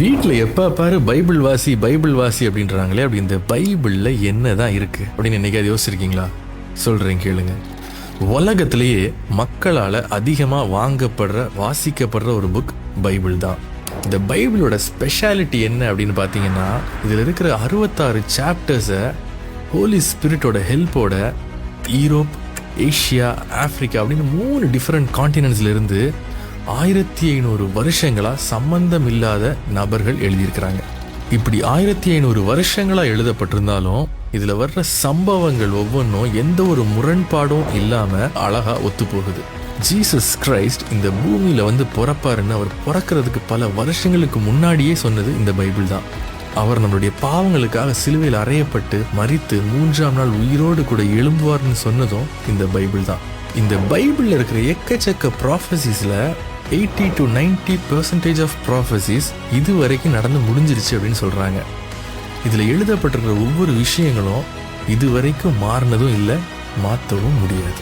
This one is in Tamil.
வீட்டில் எப்போ பாரு பைபிள் வாசி அப்படின்றாங்களே, அப்படி இந்த பைபிளில் என்ன தான் இருக்குது அப்படின்னு என்னைக்காவது யோசிச்சிருக்கீங்களா? சொல்கிறேன் கேளுங்க. உலகத்திலேயே மக்களால் அதிகமாக வாசிக்கப்படுற ஒரு புக் பைபிள் தான். இந்த பைபிளோட ஸ்பெஷாலிட்டி என்ன அப்படின்னு பார்த்தீங்கன்னா, இதில் இருக்கிற 66 சாப்டர்ஸை ஹோலி ஸ்பிரிட்டோட ஹெல்ப்போட யூரோப், ஏஷியா, ஆஃப்ரிக்கா அப்படின்னு 3 டிஃப்ரெண்ட் காண்டினென்ட்ஸ்லேருந்து 1500 வருஷங்களாக சம்பந்தம் இல்லாத நபர்கள் எழுதியிருக்கிறாங்க. இப்படி 1500 வருஷங்களாக எழுதப்பட்டிருந்தாலும் இதில் வர்ற சம்பவங்கள் ஒவ்வொன்றும் எந்த ஒரு முரண்பாடும் இல்லாமல் அழகாக ஒத்து போகுது. ஜீசஸ் கிரைஸ்ட் இந்த பூமியில் பிறப்பாருன்னு அவர் பிறக்கிறதுக்கு பல வருஷங்களுக்கு முன்னாடியே சொன்னது இந்த பைபிள் தான். அவர் நம்மளுடைய பாவங்களுக்காக சிலுவையில் அறையப்பட்டு மரித்து 3ஆம் நாள் உயிரோடு கூட எழும்புவார்னு சொன்னதும் இந்த பைபிள் தான். இந்த பைபிளில் இருக்கிற எக்கச்சக்க ப்ராஃபசிஸில் 80 to 90% ஆஃப் ப்ராஃபசிஸ் இது வரைக்கும் நடந்து முடிஞ்சிருச்சு அப்படின்னு சொல்கிறாங்க. இதில் எழுதப்பட்டிருக்கிற ஒவ்வொரு விஷயங்களும் இது வரைக்கும் மாறினதும் இல்லை, மாற்றவும் முடியாது.